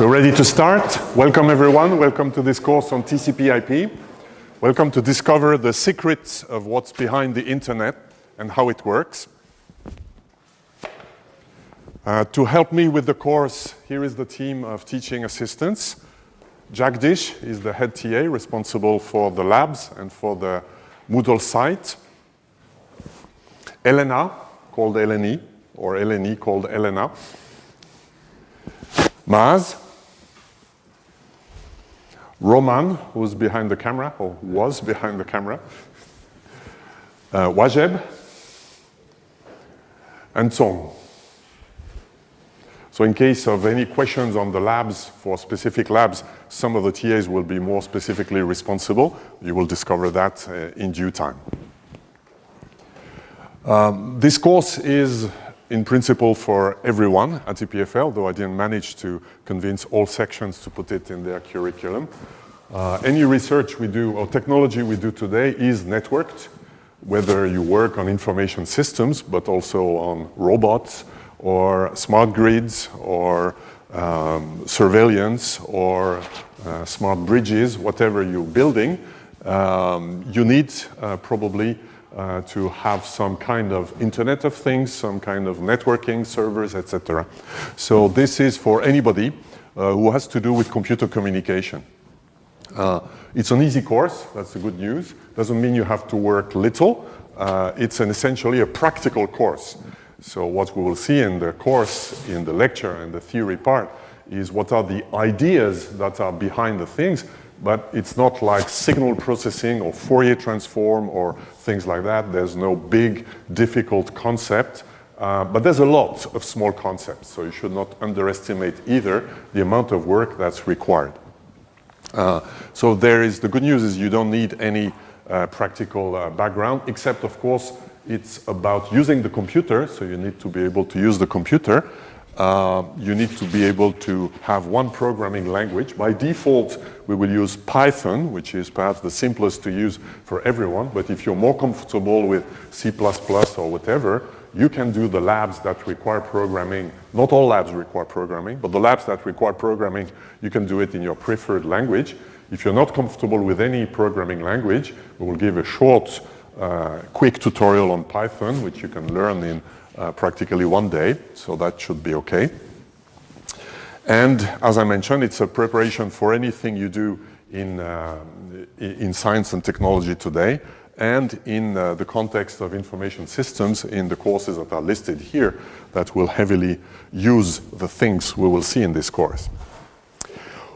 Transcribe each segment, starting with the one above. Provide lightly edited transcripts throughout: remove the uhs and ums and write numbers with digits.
We're ready to start. Welcome everyone. Welcome to this course on TCP-IP. Welcome to discover the secrets of what's behind the internet and how it works. To help me with the course, here is the team of teaching assistants. Jagdish is the head TA responsible for the labs and for the Moodle site. Elena, called Eleni, or Eleni, called Elena. Maz. Roman, who's behind the camera, or was behind the camera. Wajeb. And Song. So in case of any questions on the labs, for specific labs, some of the TAs will be more specifically responsible. You will discover that in due time. This course is in principle for everyone at EPFL, though I didn't manage to convince all sections to put it in their curriculum. Any research we do or technology we do today is networked, whether you work on information systems, but also on robots, or smart grids, or surveillance, or smart bridges, whatever you're building, you need probably to have some kind of Internet of Things, some kind of networking, servers, etc. So this is for anybody who has to do with computer communication. It's an easy course, that's the good news. Doesn't mean you have to work little. It's essentially a practical course. So what we will see in the course, in the lecture and the theory part, is what are the ideas that are behind the things, but it's not like signal processing or Fourier transform or things like that. There's no big, difficult concept, but there's a lot of small concepts, so you should not underestimate either the amount of work that's required. So the good news is you don't need any practical background, except of course it's about using the computer, so you need to be able to use the computer. You need to be able to have one programming language. By default, we will use Python, which is perhaps the simplest to use for everyone, but if you're more comfortable with C++ or whatever, you can do the labs that require programming. Not all labs require programming, but the labs that require programming, you can do it in your preferred language. If you're not comfortable with any programming language, we will give a short, quick tutorial on Python, which you can learn in practically one day, so that should be okay. And as I mentioned, it's a preparation for anything you do in science and technology today, and in the context of information systems in the courses that are listed here that will heavily use the things we will see in this course.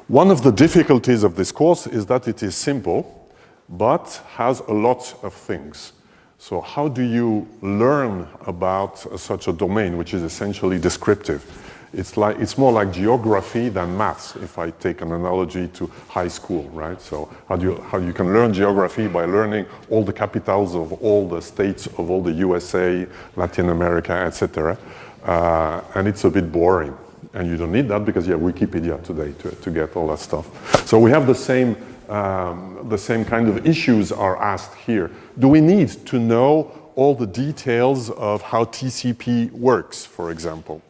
One of the difficulties of this course is that it is simple, but has a lot of things. So how do you learn about such a domain, which is essentially descriptive? It's more like geography than maths, if I take an analogy to high school, right? So how you can learn geography by learning all the capitals of all the states of all the USA, Latin America, etc. And it's a bit boring. And you don't need that because you have Wikipedia today to get all that stuff. So we have the same kind of issues are asked here. Do we need to know all the details of how TCP works, for example?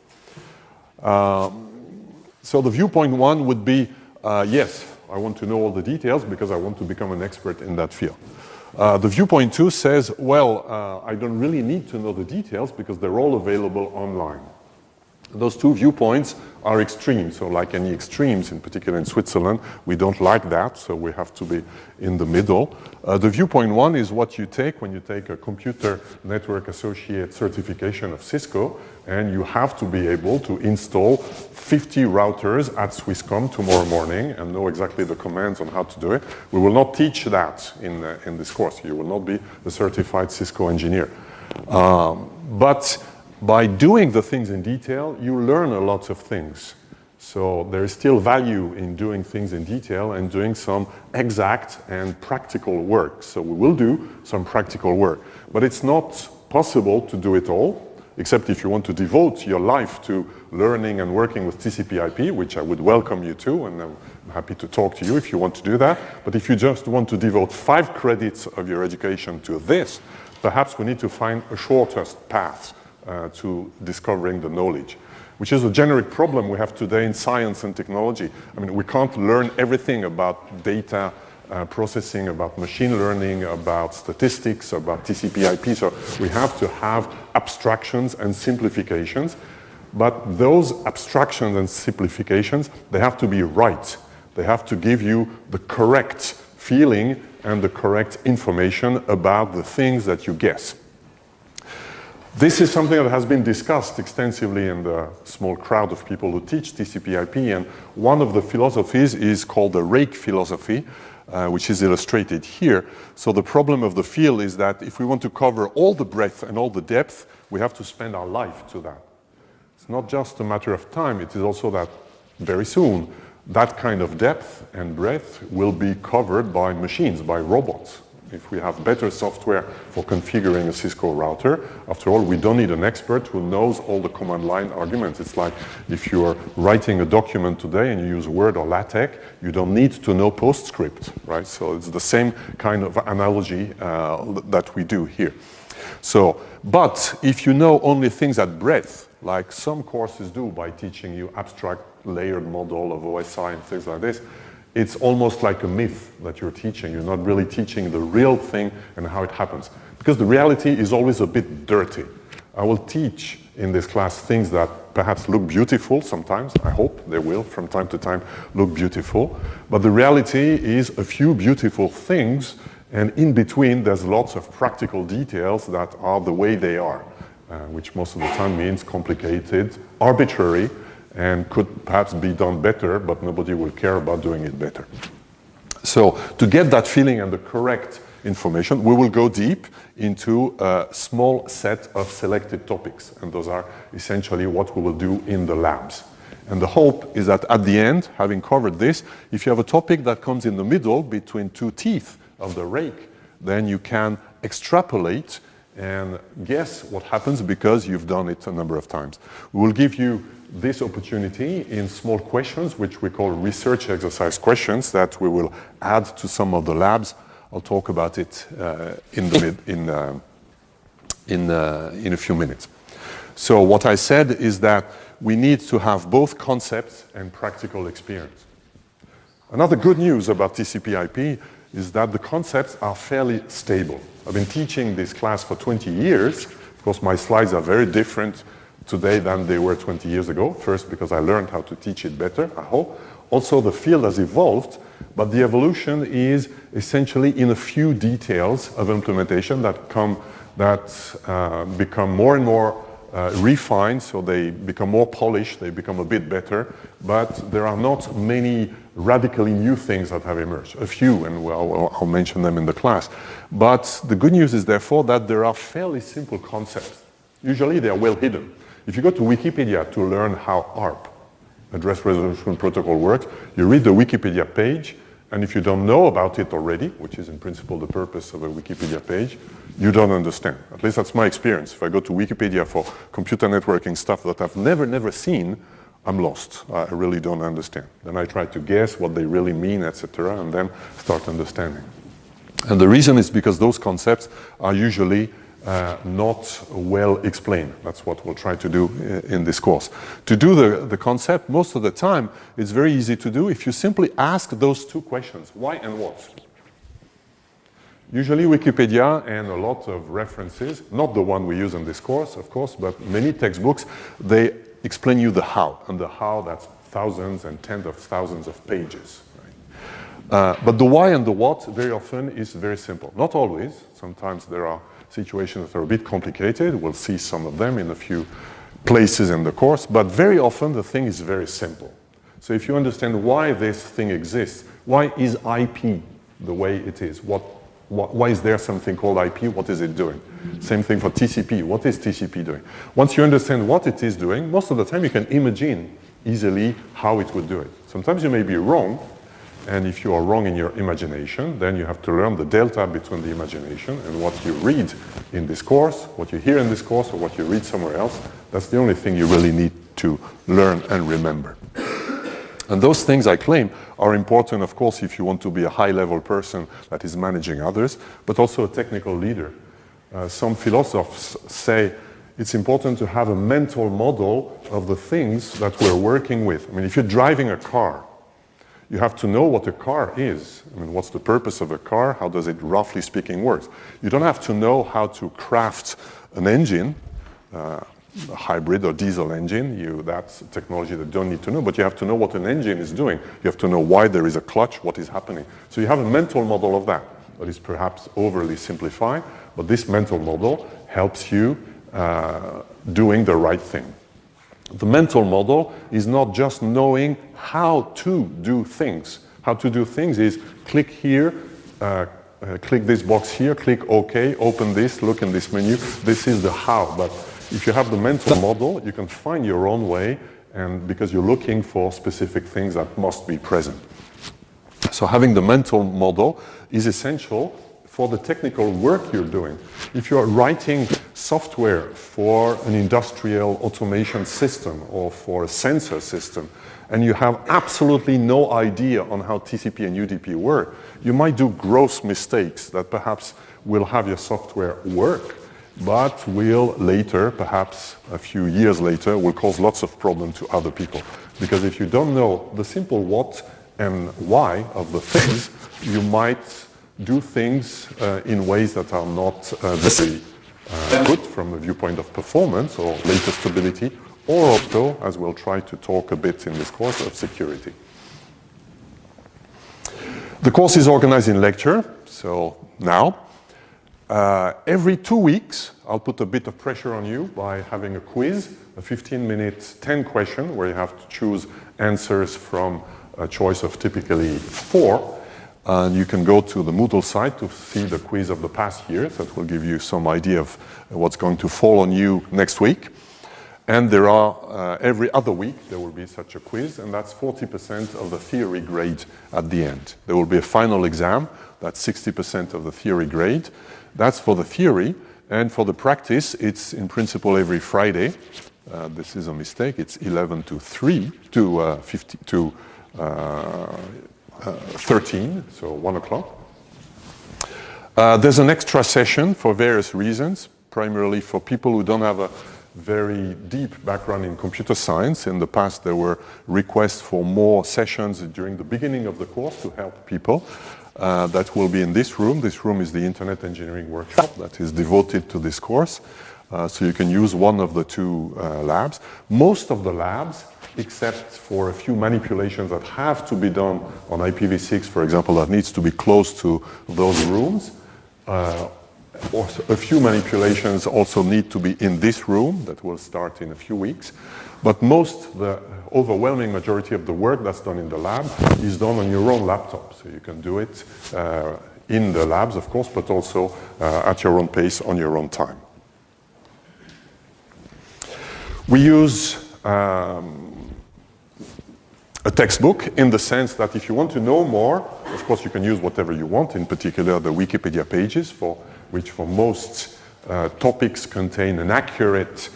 So the viewpoint one would be, yes, I want to know all the details because I want to become an expert in that field. The viewpoint two says, well, I don't really need to know the details because they're all available online. Those two viewpoints are extreme, so like any extremes, in particular in Switzerland, we don't like that, so we have to be in the middle. The viewpoint one is what you take when you take a computer network associate certification of Cisco, and you have to be able to install 50 routers at Swisscom tomorrow morning and know exactly the commands on how to do it. We will not teach that in this course. You will not be the certified Cisco engineer. But by doing the things in detail, you learn a lot of things. So there is still value in doing things in detail and doing some exact and practical work. So we will do some practical work. But it's not possible to do it all, except if you want to devote your life to learning and working with TCP-IP, which I would welcome you to, and I'm happy to talk to you if you want to do that. But if you just want to devote 5 credits of your education to this, perhaps we need to find a shortest path to discovering the knowledge. which is a generic problem we have today in science and technology. I mean, we can't learn everything about data processing, about machine learning, about statistics, about TCP-IP. So we have to have abstractions and simplifications. But those abstractions and simplifications, they have to be right. They have to give you the correct feeling and the correct information about the things that you guess. This is something that has been discussed extensively in the small crowd of people who teach TCP/IP, and one of the philosophies is called the rake philosophy, which is illustrated here. So the problem of the field is that if we want to cover all the breadth and all the depth, we have to spend our life to that. It's not just a matter of time, it is also that very soon that kind of depth and breadth will be covered by machines, by robots. If we have better software for configuring a Cisco router, after all, we don't need an expert who knows all the command line arguments. It's like if you're writing a document today and you use Word or LaTeX, you don't need to know PostScript, right? So it's the same kind of analogy that we do here. So, but if you know only things at breadth, like some courses do by teaching you abstract layered model of OSI and things like this, it's almost like a myth that you're teaching. You're not really teaching the real thing and how it happens. Because the reality is always a bit dirty. I will teach in this class things that perhaps look beautiful sometimes. I hope they will from time to time look beautiful. But the reality is a few beautiful things, and in between there's lots of practical details that are the way they are, which most of the time means complicated, arbitrary, and could perhaps be done better, but nobody will care about doing it better. So to get that feeling and the correct information, we will go deep into a small set of selected topics, and those are essentially what we will do in the labs. And the hope is that at the end, having covered this, if you have a topic that comes in the middle between two teeth of the rake, then you can extrapolate and guess what happens because you've done it a number of times. We will give you this opportunity in small questions, which we call research exercise questions, that we will add to some of the labs. I'll talk about it in a few minutes. So what I said is that we need to have both concepts and practical experience. Another good news about TCP/IP is that the concepts are fairly stable. I've been teaching this class for 20 years. Of course, my slides are very different today than they were 20 years ago. First, because I learned how to teach it better, I hope. Also, the field has evolved, but the evolution is essentially in a few details of implementation that become more and more refined, so they become more polished, they become a bit better, but there are not many radically new things that have emerged. A few, and I'll mention them in the class. But the good news is, therefore, that there are fairly simple concepts. Usually they are well hidden. If you go to Wikipedia to learn how ARP, Address Resolution Protocol, works, you read the Wikipedia page, and if you don't know about it already, which is in principle the purpose of a Wikipedia page, you don't understand. At least that's my experience. If I go to Wikipedia for computer networking stuff that I've never seen, I'm lost. I really don't understand. Then I try to guess what they really mean, etc., and then start understanding. And the reason is because those concepts are usually not well explained. That's what we'll try to do in this course. To do the concept, most of the time, it's very easy to do if you simply ask those two questions, why and what. Usually Wikipedia and a lot of references, not the one we use in this course, of course, but many textbooks, they explain you the how, and the how, that's thousands and tens of thousands of pages. Right? But the why and the what very often is very simple. Not always. Sometimes there are situations that are a bit complicated. We'll see some of them in a few places in the course, but very often the thing is very simple. So if you understand why this thing exists, why is IP the way it is? Why is there something called IP? What is it doing? Same thing for TCP. What is TCP doing? Once you understand what it is doing, most of the time you can imagine easily how it would do it. Sometimes you may be wrong, and if you are wrong in your imagination, then you have to learn the delta between the imagination and what you read in this course, what you hear in this course, or what you read somewhere else. That's the only thing you really need to learn and remember. And those things, I claim, are important, of course, if you want to be a high-level person that is managing others, but also a technical leader. Some philosophers say it's important to have a mental model of the things that we're working with. I mean, if you're driving a car, you have to know what a car is. I mean, what's the purpose of a car? How does it, roughly speaking, work? You don't have to know how to craft an engine, a hybrid or diesel engine. That's technology that you don't need to know, but you have to know what an engine is doing. You have to know why there is a clutch, what is happening. So you have a mental model of that. That is perhaps overly simplified, but this mental model helps you doing the right thing. The mental model is not just knowing how to do things. How to do things is click here, click this box here, click OK, open this, look in this menu. This is the how. But if you have the mental model, you can find your own way, and because you're looking for specific things that must be present. So having the mental model is essential for the technical work you're doing. If you're writing software for an industrial automation system or for a sensor system, and you have absolutely no idea on how TCP and UDP work, you might do gross mistakes that perhaps will have your software work, but will later, perhaps a few years later, will cause lots of problems to other people. Because if you don't know the simple what and why of the things, you might do things in ways that are not very good from the viewpoint of performance or later stability, or also, as we'll try to talk a bit in this course, of security. The course is organized in lecture, so now, every 2 weeks, I'll put a bit of pressure on you by having a quiz, a 15-minute 10 question, where you have to choose answers from a choice of typically 4. And you can go to the Moodle site to see the quiz of the past years. That will give you some idea of what's going to fall on you next week. And there are, every other week, there will be such a quiz, and that's 40% of the theory grade at the end. There will be a final exam, that's 60% of the theory grade. That's for the theory, and for the practice, it's in principle every Friday. This is a mistake, it's 11 to 3, to 50, to 13, so 1 o'clock. There's an extra session for various reasons, primarily for people who don't have a very deep background in computer science. In the past, there were requests for more sessions during the beginning of the course to help people. That will be in this room. This room is the Internet Engineering Workshop that is devoted to this course. So you can use one of the 2 labs. Most of the labs, except for a few manipulations that have to be done on IPv6, for example, that needs to be close to those rooms. A few manipulations also need to be in this room that will start in a few weeks. But the overwhelming majority of the work that's done in the lab is done on your own laptop. So you can do it in the labs, of course, but also at your own pace, on your own time. We use a textbook in the sense that if you want to know more, of course you can use whatever you want, in particular the Wikipedia pages, which for most topics contain an accurate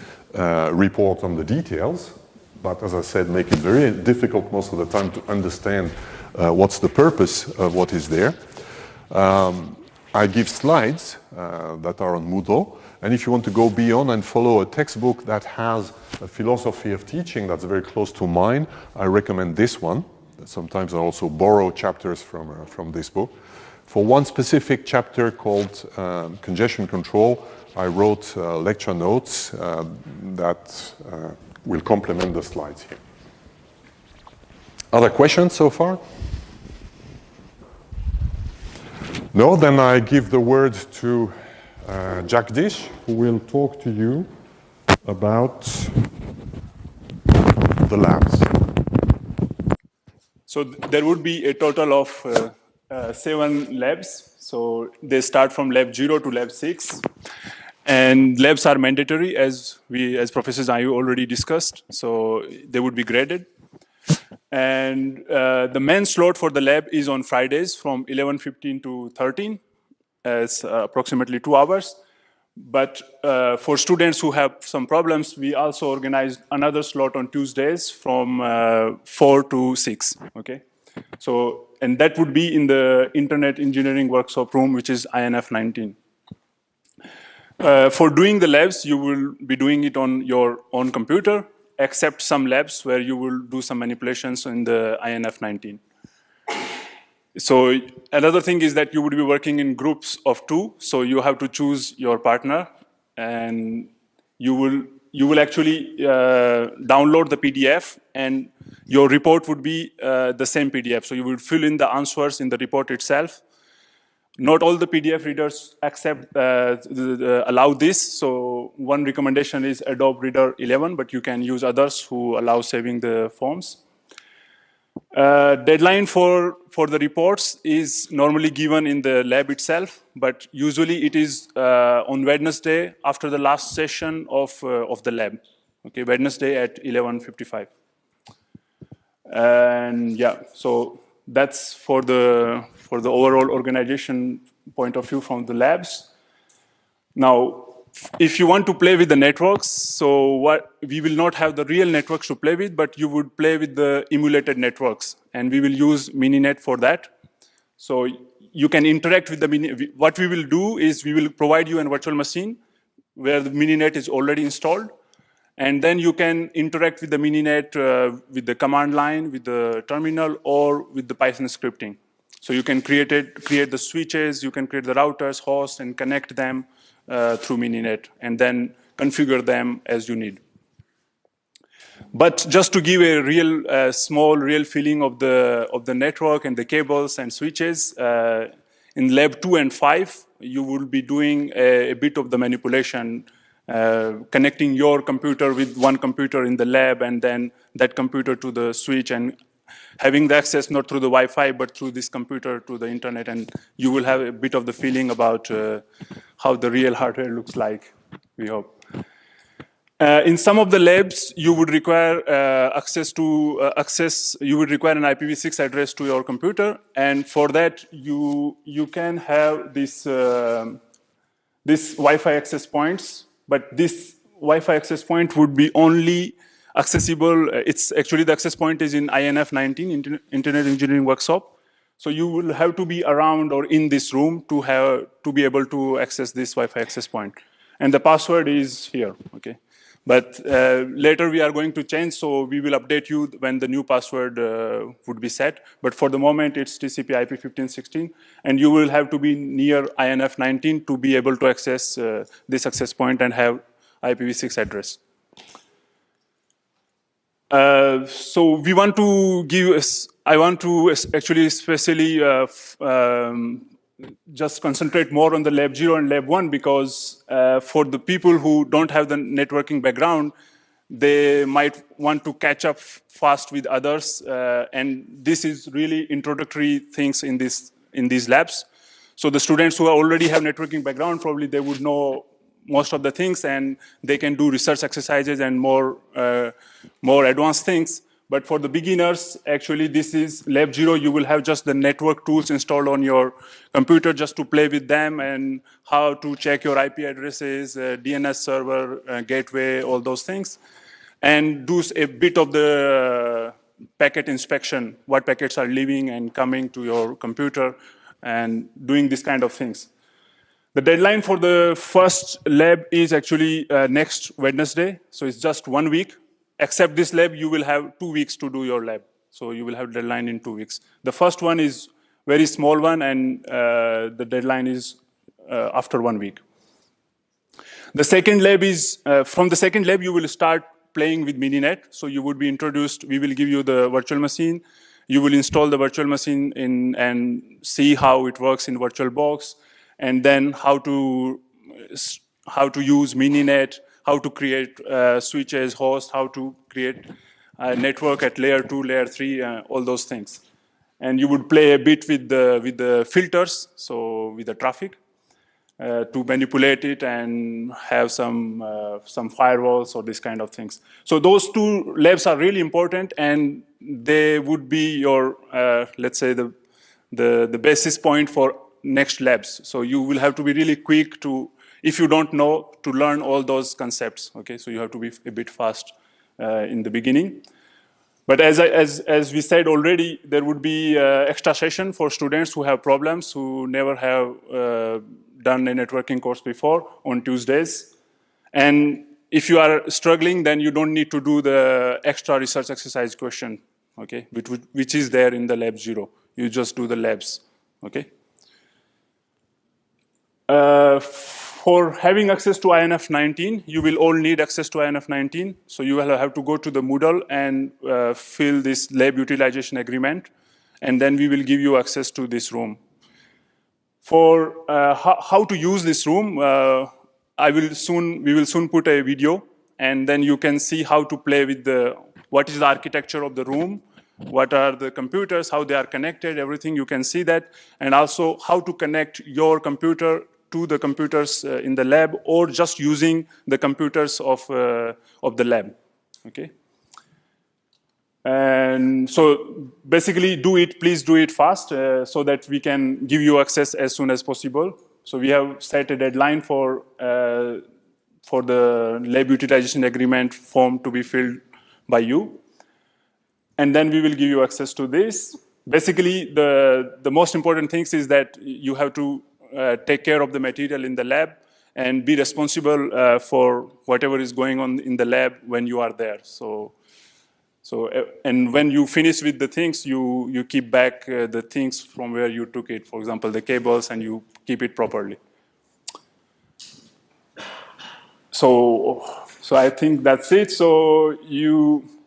report on the details, but as I said, make it very difficult most of the time to understand what's the purpose of what is there. I give slides that are on Moodle, and if you want to go beyond and follow a textbook that has a philosophy of teaching that's very close to mine, I recommend this one. Sometimes I also borrow chapters from this book. For one specific chapter called Congestion Control, I wrote lecture notes that will complement the slides here. Other questions so far? No? Then I give the word to Jagdish, who will talk to you about the labs. So there would be a total of 7 labs. So they start from lab 0 to lab 6. And labs are mandatory, as Professor Zayu already discussed. So they would be graded. And the main slot for the lab is on Fridays from 11:15 to 13, as approximately 2 hours. But for students who have some problems, we also organized another slot on Tuesdays from 4 to 6. Okay, so and that would be in the Internet Engineering Workshop room, which is INF 19. For doing the labs, you will be doing it on your own computer, except some labs where you will do some manipulations in the INF19. So another thing is that you would be working in groups of 2, so you have to choose your partner, and you will actually download the PDF, and your report would be the same PDF. So you would fill in the answers in the report itself. Not all the PDF readers allow this. So one recommendation is Adobe Reader 11, but you can use others who allow saving the forms. Deadline for the reports is normally given in the lab itself, but usually it is on Wednesday after the last session of the lab. Okay, Wednesday at 11:55. And yeah, so that's for the overall organization point of view from the labs. Now, if you want to play with the networks, so we will not have the real networks to play with, but you would play with the emulated networks, and we will use Mininet for that. So you can interact with the what we will do is we will provide you a virtual machine where the Mininet is already installed, and then you can interact with the Mininet with the command line, with the terminal, or with the Python scripting. So you can create the switches, you can create the routers, hosts, and connect them through Mininet, and then configure them as you need. But just to give a real small real feeling of the network and the cables and switches, in lab 2 and 5, you will be doing a bit of the manipulation, connecting your computer with one computer in the lab, and then that computer to the switch, and having the access not through the Wi-Fi, but through this computer to the internet, and you will have a bit of the feeling about how the real hardware looks like, we hope. In some of the labs, you would require you would require an IPv6 address to your computer, and for that, you can have this Wi-Fi access points, but this Wi-Fi access point would be only accessible. It's actually the access point is in INF19, Internet Engineering Workshop. So you will have to be around or in this room to be able to access this Wi-Fi access point. And the password is here, okay? But later we are going to change, so we will update you when the new password would be set. But for the moment, it's TCP-IP 1516, and you will have to be near INF19 to be able to access this access point and have IPv6 address. So we want to give, I want to actually especially just concentrate more on the lab 0 and lab 1, because for the people who don't have the networking background, they might want to catch up fast with others, and this is really introductory things in these labs. So the students who already have networking background, probably they would know most of the things, and they can do research exercises and more advanced things. But for the beginners, actually, this is lab 0. You will have just the network tools installed on your computer just to play with them, and how to check your IP addresses, DNS server, gateway, all those things, and do a bit of the packet inspection, what packets are leaving and coming to your computer, and doing this kind of things. The deadline for the first lab is actually next Wednesday, so it's just 1 week. Except this lab, you will have 2 weeks to do your lab. So you will have deadline in 2 weeks. The first one is very small one, and the deadline is after 1 week. The second lab is, from the second lab, you will start playing with Mininet. So you would be introduced, we will give you the virtual machine. You will install the virtual machine and see how it works in VirtualBox, and then how to use Mininet, how to create switches, hosts, how to create a network at layer 2, layer 3, all those things. And you would play a bit with the filters, so with the traffic, to manipulate it and have some firewalls or this kind of things. So those 2 labs are really important, and they would be your, let's say, the basis point for next labs. So you will have to be really quick to, if you don't know, to learn all those concepts. Okay, so you have to be a bit fast in the beginning. But as we said already, there would be extra session for students who have problems, who never have done a networking course before on Tuesdays. And if you are struggling, then you don't need to do the extra research exercise question, okay, which is there in the lab 0. You just do the labs, okay? For having access to INF19, you will all need access to INF19. So you will have to go to the Moodle and fill this lab utilization agreement, and then we will give you access to this room. For how to use this room, we will soon put a video, and then you can see how to play with what is the architecture of the room, what are the computers, how they are connected, everything, you can see that, and also how to connect your computer to the computers in the lab, or just using the computers of the lab, okay? And so basically please do it fast so that we can give you access as soon as possible. So we have set a deadline for the lab utilization agreement form to be filled by you. And then we will give you access to this. Basically, the most important things is that you have to take care of the material in the lab and be responsible for whatever is going on in the lab when you are there. And when you finish with the things, you keep back the things from where you took it. For example, the cables, and you keep it properly. So I think that's it. So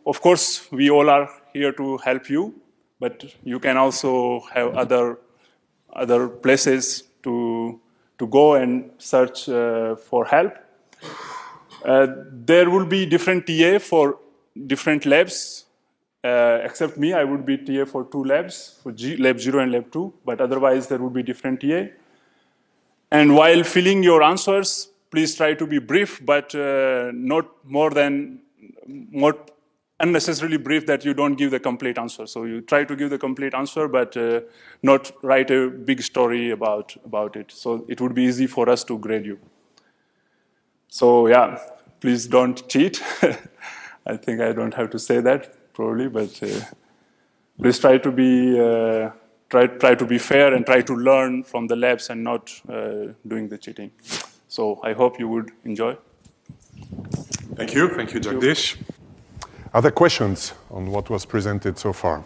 of course, we all are here to help you, but you can also have other places to go and search for help. There will be different TA for different labs. Except me, I would be TA for 2 labs, for lab 0 and lab 2, but otherwise there would be different TA. And while filling your answers, please try to be brief, but not unnecessarily brief that you don't give the complete answer. So you try to give the complete answer, but not write a big story about it. So it would be easy for us to grade you. So yeah, please don't cheat. I think I don't have to say that probably, but please try to be try to be fair and try to learn from the labs and not doing the cheating. So I hope you would enjoy. Thank you, Jagdish. Other questions on what was presented so far?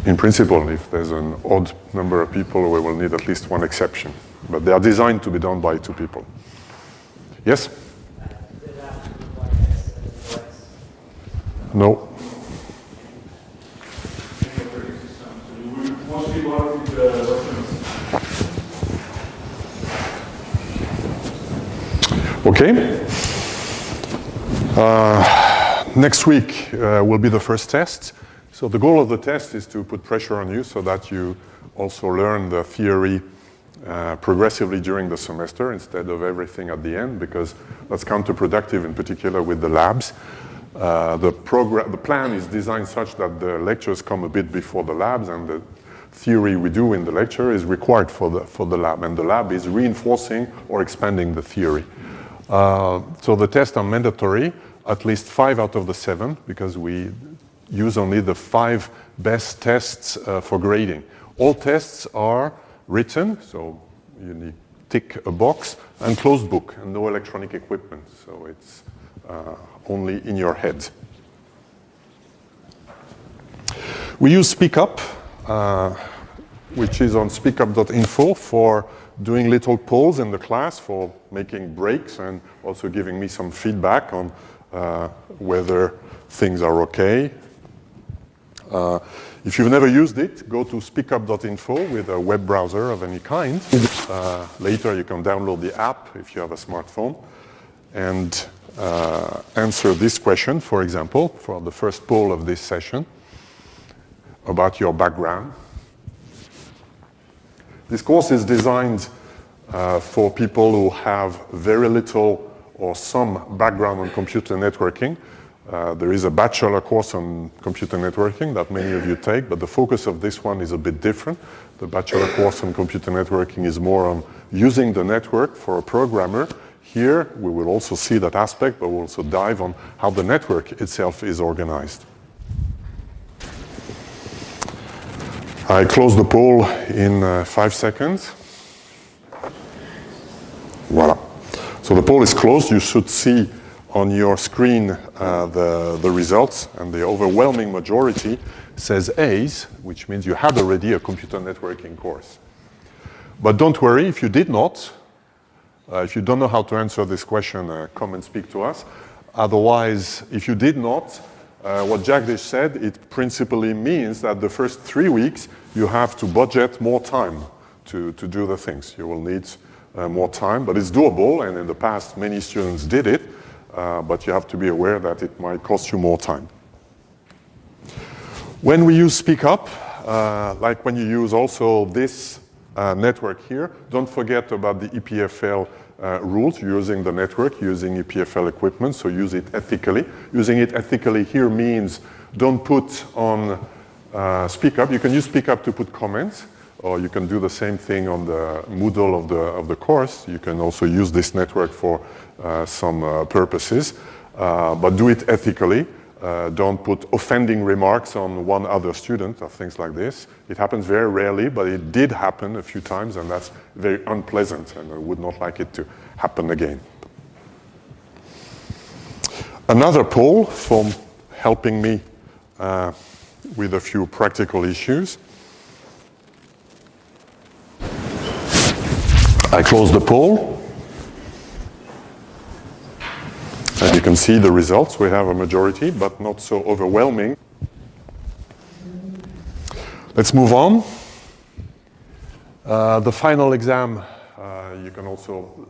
In principle, if there's an odd number of people, we will need at least one exception, but they are designed to be done by 2 people. Yes? No. Okay. Next week will be the first test. So the goal of the test is to put pressure on you so that you also learn the theory progressively during the semester instead of everything at the end, because that's counterproductive, in particular with the labs. The plan is designed such that the lectures come a bit before the labs, and the theory we do in the lecture is required for the lab, and the lab is reinforcing or expanding the theory. So the tests are mandatory, at least 5 out of the 7, because we use only the 5 best tests for grading. All tests are written, so you need tick a box, and closed book, and no electronic equipment. So it's only in your head. We use SpeakUp, which is on speakup.info for doing little polls in the class, for making breaks, and also giving me some feedback on whether things are okay. If you've never used it, go to speakup.info with a web browser of any kind. Later you can download the app if you have a smartphone and answer this question, for example, for the first poll of this session about your background. This course is designed for people who have very little or some background on computer networking. There is a bachelor course on computer networking that many of you take, but the focus of this one is a bit different. The bachelor course on computer networking is more on using the network for a programmer. Here, we will also see that aspect, but we'll also dive on how the network itself is organized. I close the poll in 5 seconds. So the poll is closed. You should see on your screen the results, and the overwhelming majority says A's, which means you had already a computer networking course. But don't worry, if you did not, if you don't know how to answer this question, come and speak to us. Otherwise, if you did not, what Jagdish said, it principally means that the first 3 weeks you have to budget more time to do the things. You will need more time, but it's doable, and in the past many students did it, but you have to be aware that it might cost you more time. When we use Speak Up, like when you use also this network here, don't forget about the EPFL rules. You're using the network, using EPFL equipment, so use it ethically. Using it ethically here means don't put on Speak Up. You can use Speak Up to put comments, or you can do the same thing on the Moodle of the course. You can also use this network for some purposes, but do it ethically. Don't put offending remarks on one other student or things like this. It happens very rarely, but it did happen a few times, and that's very unpleasant, and I would not like it to happen again. Another poll from helping me with a few practical issues. I close the poll. As you can see the results, we have a majority, but not so overwhelming. Let's move on. The final exam, you can also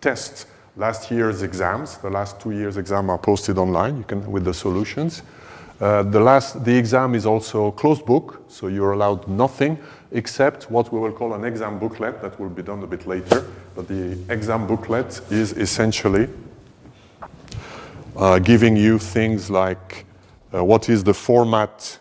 test last year's exams. The last 2 years' exams are posted online. You can with the solutions. The exam is also closed book, so you're allowed nothing except what we will call an exam booklet. That will be done a bit later. But the exam booklet is essentially giving you things like what is the format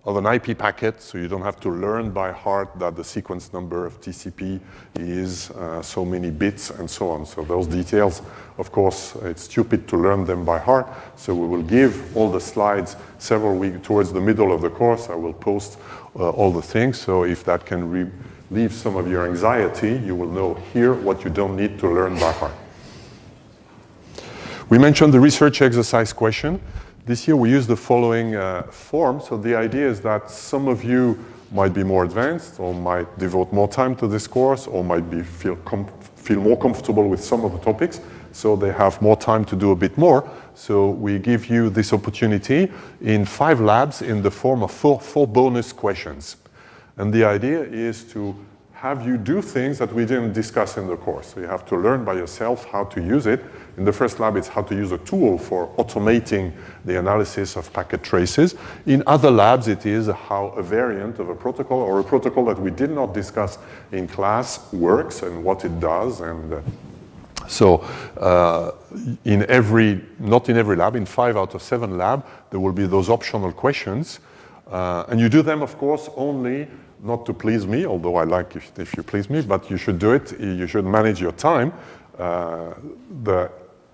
of an IP packet, so you don't have to learn by heart that the sequence number of TCP is so many bits and so on. So those details, of course, it's stupid to learn them by heart. So we will give all the slides several weeks towards the middle of the course. I will post all the things. So if that can relieve some of your anxiety, you will know here what you don't need to learn by heart. We mentioned the research exercise question. This year we use the following form. So the idea is that some of you might be more advanced or might devote more time to this course or might feel more comfortable with some of the topics. So they have more time to do a bit more. So we give you this opportunity in 5 labs in the form of four bonus questions. And the idea is to have you do things that we didn't discuss in the course. So you have to learn by yourself how to use it. In the first lab, it's how to use a tool for automating the analysis of packet traces. In other labs, it is how a variant of a protocol or a protocol that we did not discuss in class works and what it does. And so not in every lab, in 5 out of 7 labs, there will be those optional questions. And you do them, of course, only not to please me, although I like if you please me, but you should do it. You should manage your time.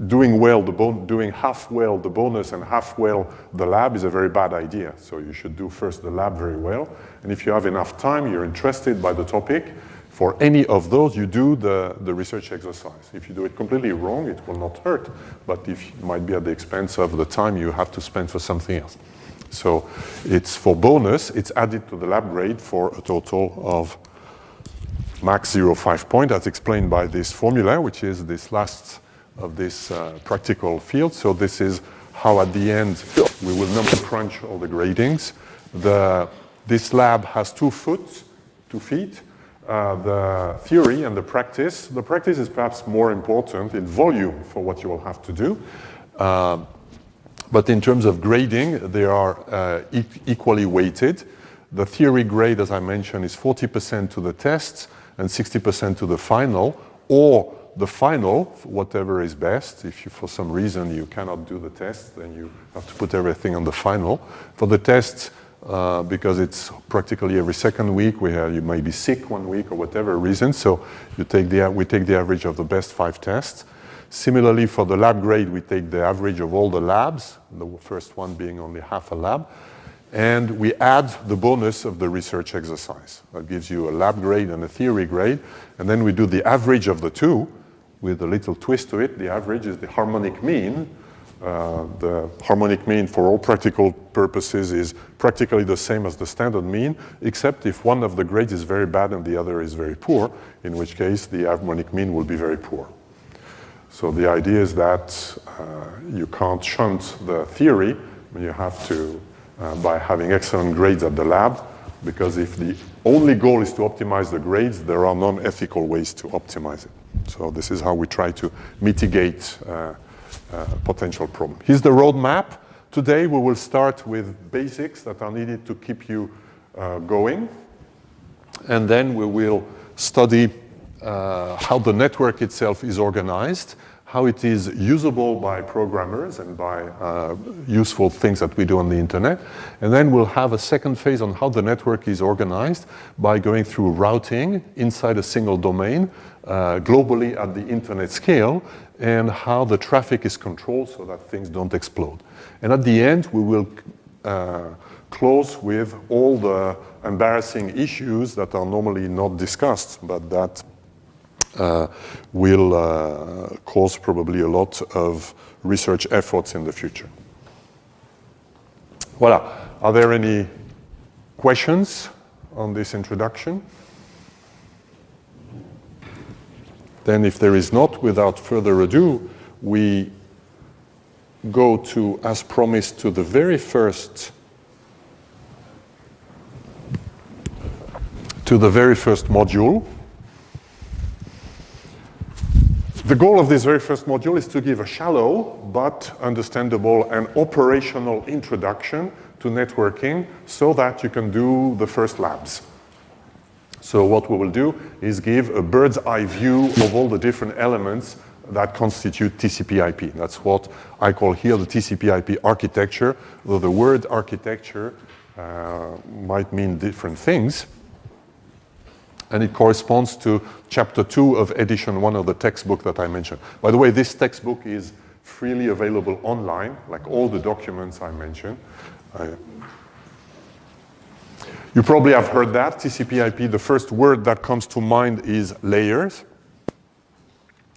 Doing half well the bonus and half well the lab is a very bad idea. So you should do first the lab very well. And if you have enough time, you're interested by the topic, for any of those, you do the research exercise. If you do it completely wrong, it will not hurt, but it might be at the expense of the time you have to spend for something else. So it's for bonus, it's added to the lab grade for a total of max 0.5 point, as explained by this formula, which is this last of this practical field. So this is how at the end we will number crunch all the gradings. This lab has 2 feet, the theory and the practice. The practice is perhaps more important in volume for what you will have to do. But in terms of grading, they are equally weighted. The theory grade, as I mentioned, is 40% to the tests and 60% to the final, or the final, whatever is best. If you, for some reason you cannot do the test, then you have to put everything on the final. For the tests, because it's practically every second week, you may be sick one week or whatever reason, so we take the average of the best 5 tests. Similarly, for the lab grade, we take the average of all the labs, the first one being only half a lab, and we add the bonus of the research exercise. That gives you a lab grade and a theory grade, and then we do the average of the two, with a little twist to it. The average is the harmonic mean. The harmonic mean for all practical purposes is practically the same as the standard mean, except if one of the grades is very bad and the other is very poor, in which case the harmonic mean will be very poor. So the idea is that you can't shunt the theory, you have to, by having excellent grades at the lab, because if the only goal is to optimize the grades, there are non-ethical ways to optimize it. So this is how we try to mitigate potential problem. Here's the roadmap. Today we will start with basics that are needed to keep you going. And then we will study how the network itself is organized, how it is usable by programmers and by useful things that we do on the internet. And then we'll have a second phase on how the network is organized by going through routing inside a single domain, globally at the internet scale, and how the traffic is controlled so that things don't explode. And at the end, we will close with all the embarrassing issues that are normally not discussed, but that will cause probably a lot of research efforts in the future. Voilà. Are there any questions on this introduction? Then if there is not, without further ado, we go to, as promised, to the very first module. The goal of this very first module is to give a shallow but understandable and operational introduction to networking so that you can do the first labs. So what we will do is give a bird's eye view of all the different elements that constitute TCP-IP. That's what I call here the TCP-IP architecture, though the word architecture might mean different things. And it corresponds to chapter 2 of edition 1 of the textbook that I mentioned. By the way, this textbook is freely available online, like all the documents I mentioned. You probably have heard that, TCP/IP, the first word that comes to mind is layers.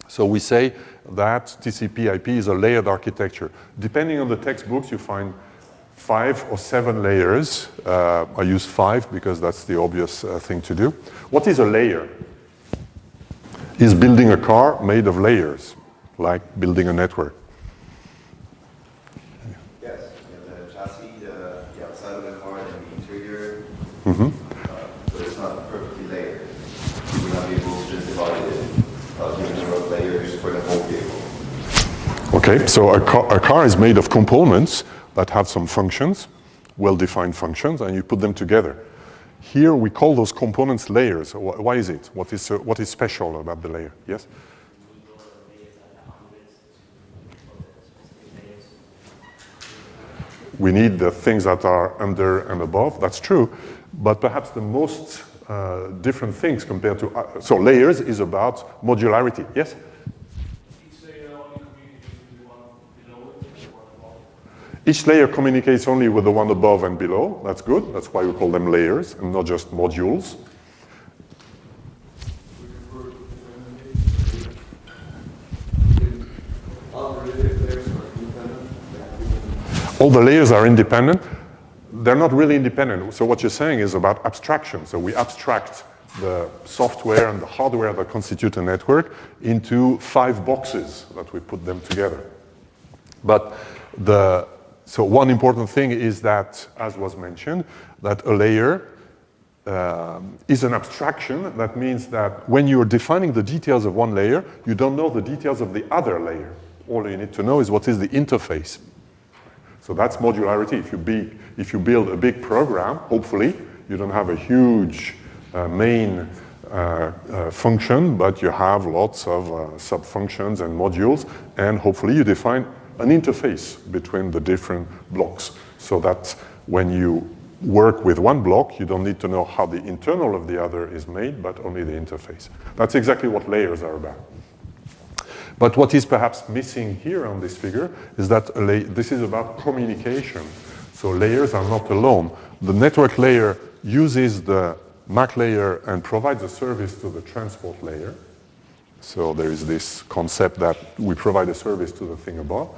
So we say that TCP/IP is a layered architecture. Depending on the textbooks, you find 5 or 7 layers. I use 5 because that's the obvious thing to do. What is a layer? Is building a car made of layers, like building a network? Yes, the chassis, the outside of the car, and the interior, but it's not perfectly layered. You will not be able to just divide it given the road layers for the whole vehicle. Okay, so a car is made of components that have some functions, well-defined functions, and you put them together. Here we call those components layers. Why is it? What is special about the layer? Yes? We need the things that are under and above, that's true, but perhaps the most different things compared to, so layers is about modularity, yes? Each layer communicates only with the one above and below. That's good. That's why we call them layers and not just modules. All the layers are independent. They're not really independent. So what you're saying is about abstraction. So we abstract the software and the hardware that constitute a network into 5 boxes that we put them together. But so one important thing is that, as was mentioned, that a layer is an abstraction. That means that when you're defining the details of one layer, you don't know the details of the other layer. All you need to know is what is the interface. So that's modularity. If you build a big program, hopefully you don't have a huge main function, but you have lots of sub-functions and modules, and hopefully you define an interface between the different blocks, so that when you work with one block, you don't need to know how the internal of the other is made, but only the interface. That's exactly what layers are about. But what is perhaps missing here on this figure is that this is about communication. So layers are not alone. The network layer uses the MAC layer and provides a service to the transport layer. So there is this concept that we provide a service to the thing above.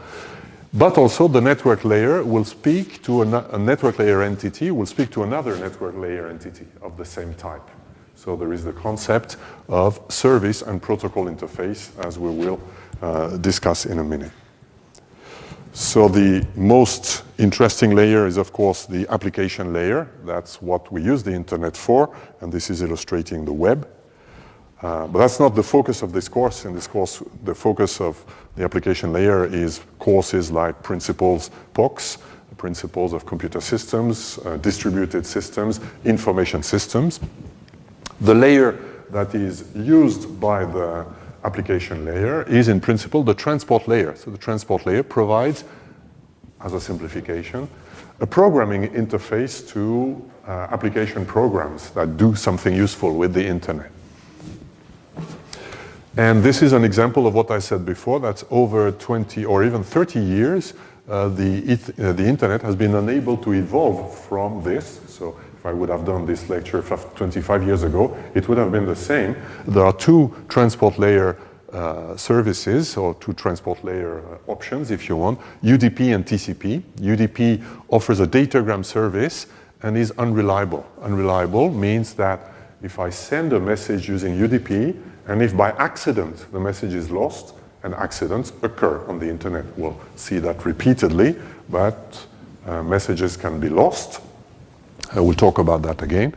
But also the network layer will speak to a network layer entity, will speak to another network layer entity of the same type. So there is the concept of service and protocol interface, as we will discuss in a minute. So the most interesting layer is, of course, the application layer. That's what we use the internet for, and this is illustrating the web. But that's not the focus of this course. In this course, the focus of the application layer is courses like principles POCs, principles of computer systems, distributed systems, information systems. The layer that is used by the application layer is, in principle, the transport layer. So the transport layer provides, as a simplification, a programming interface to application programs that do something useful with the internet. And this is an example of what I said before. That's over 20 or even 30 years, the internet has been unable to evolve from this. So if I would have done this lecture 25 years ago, it would have been the same. There are two transport layer services, or two transport layer options, if you want, UDP and TCP. UDP offers a datagram service and is unreliable. Unreliable means that if I send a message using UDP, and if by accident the message is lost, and accidents occur on the internet, we'll see that repeatedly, but messages can be lost. We'll talk about that again.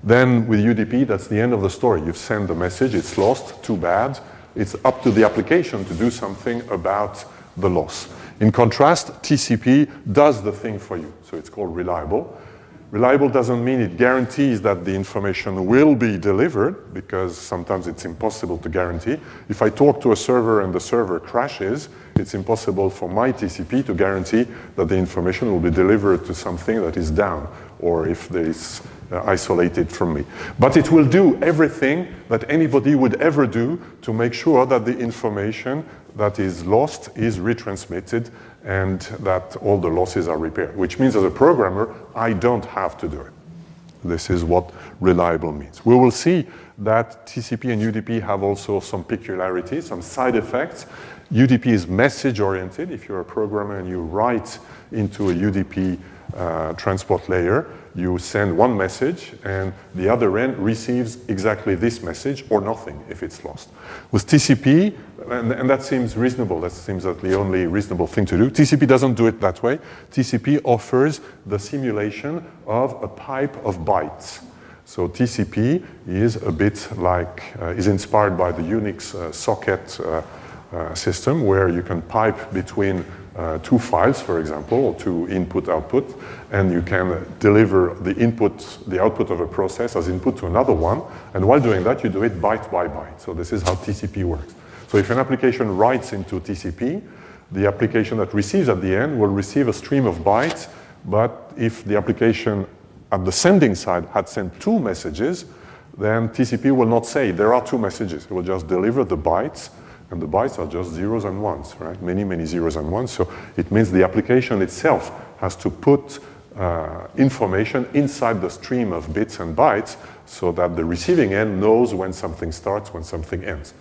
Then with UDP, that's the end of the story. You've sent the message, it's lost, too bad. It's up to the application to do something about the loss. In contrast, TCP does the thing for you, so it's called reliable. Reliable doesn't mean it guarantees that the information will be delivered, because sometimes it's impossible to guarantee. If I talk to a server and the server crashes, it's impossible for my TCP to guarantee that the information will be delivered to something that is down, or if there is isolated from me. But it will do everything that anybody would ever do to make sure that the information that is lost is retransmitted and that all the losses are repaired, which means as a programmer, I don't have to do it. This is what reliable means. We will see that TCP and UDP have also some peculiarities, some side effects. UDP is message-oriented. If you're a programmer and you write into a UDP transport layer, you send one message and the other end receives exactly this message or nothing if it's lost. With TCP, and that seems reasonable, that seems like the only reasonable thing to do. TCP doesn't do it that way. TCP offers the simulation of a pipe of bytes. So TCP is a bit like, is inspired by the Unix socket system, where you can pipe between two files, for example, or two input-output, and you can deliver the output of a process as input to another one, and while doing that, you do it byte by byte. So this is how TCP works. So if an application writes into TCP, the application that receives at the end will receive a stream of bytes, but if the application at the sending side had sent two messages, then TCP will not say there are two messages. It will just deliver the bytes, and the bytes are just zeros and ones, right? Many, many zeros and ones. So it means the application itself has to put information inside the stream of bits and bytes so that the receiving end knows when something starts, when something ends.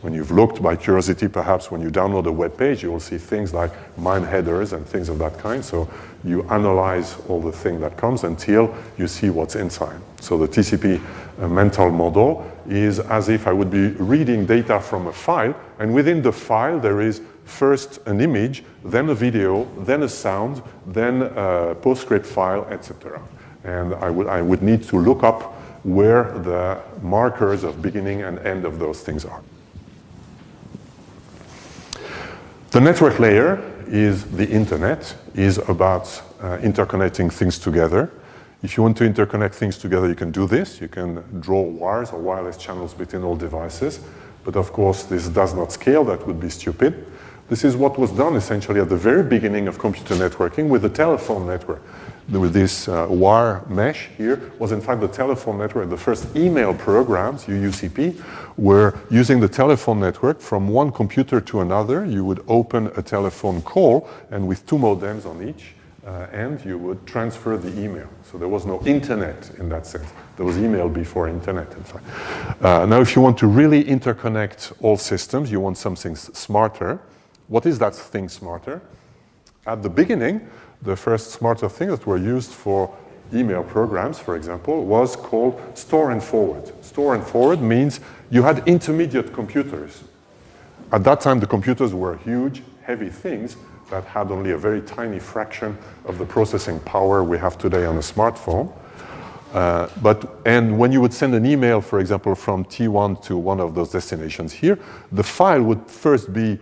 When you've looked by curiosity, perhaps when you download a web page, you will see things like mine headers and things of that kind. So you analyze all the thing that comes until you see what's inside. So the TCP mental model is as if I would be reading data from a file, and within the file there is first an image, then a video, then a sound, then a PostScript file, etc. And I would need to look up where the markers of beginning and end of those things are. The network layer is the internet, is about interconnecting things together. If you want to interconnect things together, you can do this. You can draw wires or wireless channels between all devices. But of course, this does not scale. That would be stupid. This is what was done essentially at the very beginning of computer networking with the telephone network. With this wire mesh here was in fact the telephone network. The first email programs, UUCP, were using the telephone network from one computer to another. You would open a telephone call, and with two modems on each, and you would transfer the email. So there was no internet in that sense. There was email before internet, in fact. Now, if you want to really interconnect all systems, you want something smarter. What is that thing smarter? At the beginning, the first smarter thing that were used for email programs, for example, was called store and forward. Store and forward means you had intermediate computers. At that time, the computers were huge, heavy things that had only a very tiny fraction of the processing power we have today on a smartphone. And when you would send an email, for example, from T1 to one of those destinations here, the file would first be,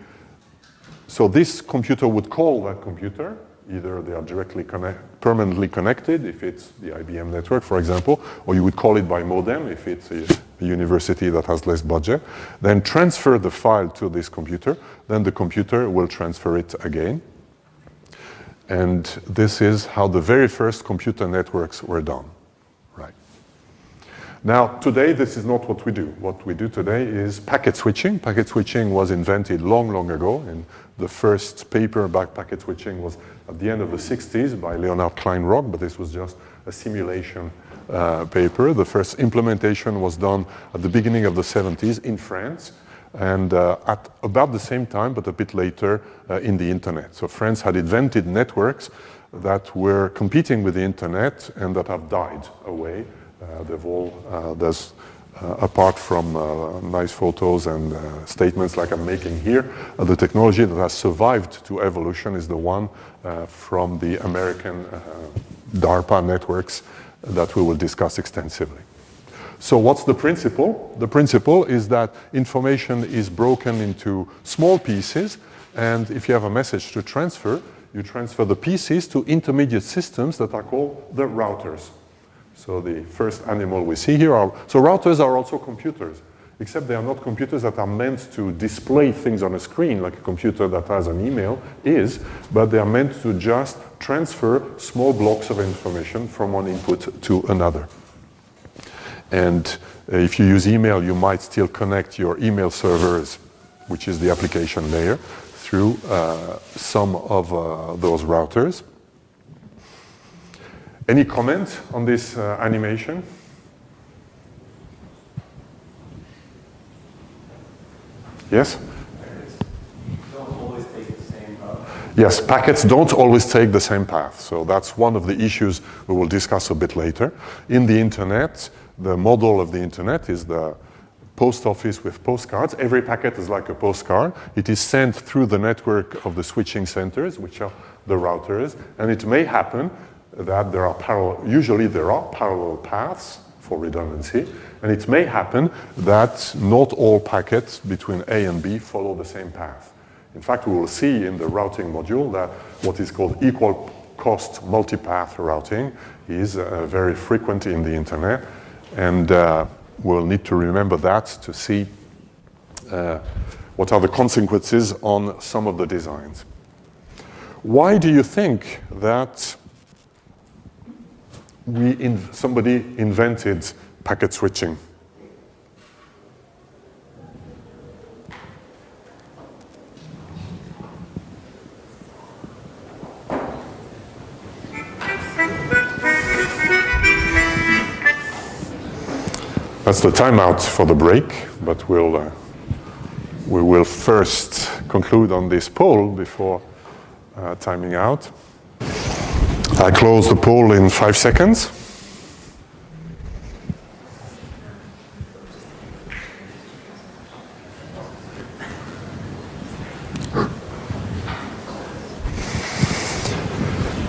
so this computer would call that computer. Either they are directly permanently connected, if it's the IBM network, for example, or you would call it by modem, if it's a university that has less budget. Then transfer the file to this computer. Then the computer will transfer it again. And this is how the very first computer networks were done. Right. Now, today, this is not what we do. What we do today is packet switching. Packet switching was invented long, long ago. And the first paper about packet switching was at the end of the 60s by Leonard Kleinrock, but this was just a simulation paper. The first implementation was done at the beginning of the 70s in France, and at about the same time, but a bit later, in the internet. So France had invented networks that were competing with the internet and that have died away. They've all, apart from nice photos and statements like I'm making here, the technology that has survived to evolution is the one from the American DARPA networks that we will discuss extensively. So what's the principle? The principle is that information is broken into small pieces, and if you have a message to transfer, you transfer the pieces to intermediate systems that are called the routers. So the first animal we see here are, so routers are also computers, except they are not computers that are meant to display things on a screen like a computer that has an email is, but they are meant to just transfer small blocks of information from one input to another. And if you use email, you might still connect your email servers, which is the application layer, through some of those routers. Any comment on this animation? Yes? Don't always take the same path. Yes, packets don't always take the same path. So that's one of the issues we will discuss a bit later. In the internet, the model of the internet is the post office with postcards. Every packet is like a postcard. It is sent through the network of the switching centers, which are the routers, and it may happen that there are usually there are parallel paths for redundancy, and it may happen that not all packets between A and B follow the same path. In fact, we will see in the routing module that what is called equal cost multipath routing is very frequent in the internet, and we'll need to remember that to see what are the consequences on some of the designs. Why do you think that somebody invented packet switching? That's the timeout for the break, but we will first conclude on this poll before timing out. I close the poll in 5 seconds.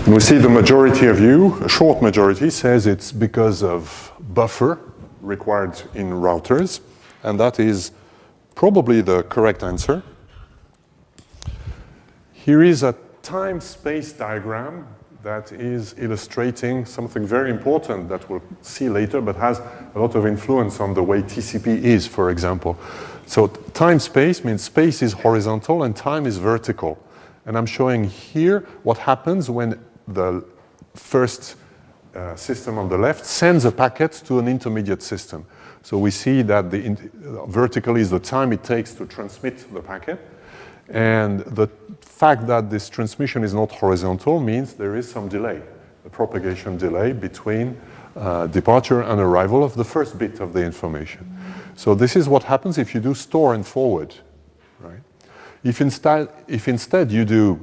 And we see the majority of you, a short majority, says it's because of buffer required in routers, and that is probably the correct answer. Here is a time-space diagram that is illustrating something very important that we'll see later, but has a lot of influence on the way TCP is, for example. So time-space means space is horizontal and time is vertical. And I'm showing here what happens when the first system on the left sends a packet to an intermediate system. So we see that vertically is the time it takes to transmit the packet, And the fact that this transmission is not horizontal means there is some delay, a propagation delay between departure and arrival of the first bit of the information. So this is what happens if you do store and forward, right? If instead you do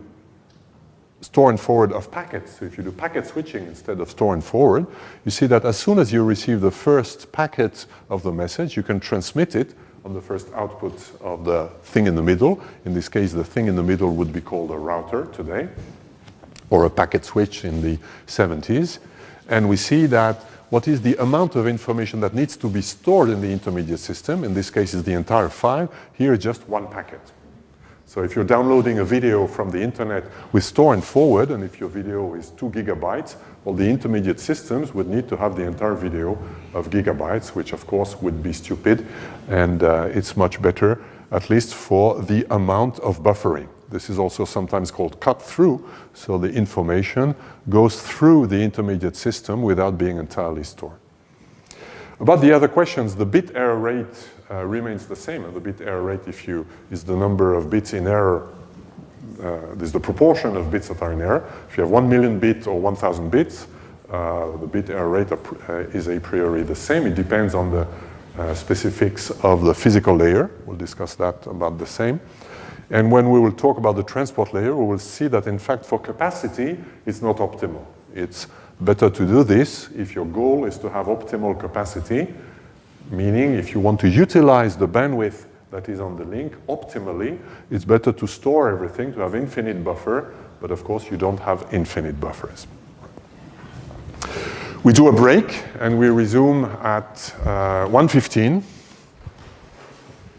store and forward of packets, so if you do packet switching instead of store and forward, you see that as soon as you receive the first packet of the message, you can transmit it on the first output of the thing in the middle. In this case, the thing in the middle would be called a router today, or a packet switch in the 70s. And we see that what is the amount of information that needs to be stored in the intermediate system, in this case is the entire file, here is just one packet. So if you're downloading a video from the internet with store and forward, and if your video is 2 gigabytes, well, the intermediate systems would need to have the entire video of gigabytes, which of course would be stupid, and it's much better, at least for the amount of buffering. This is also sometimes called cut-through, so the information goes through the intermediate system without being entirely stored. About the other questions, the bit error rate remains the same. And the bit error rate is the number of bits in error, is the proportion of bits that are in error. If you have 1 million bits or 1,000 bits, the bit error rate is a priori the same. It depends on the specifics of the physical layer. We'll discuss that about the same. And when we will talk about the transport layer, we will see that in fact for capacity, it's not optimal. It's better to do this if your goal is to have optimal capacity, meaning if you want to utilize the bandwidth that is on the link optimally, it's better to store everything, to have infinite buffer, but of course you don't have infinite buffers. We do a break and we resume at 1:15.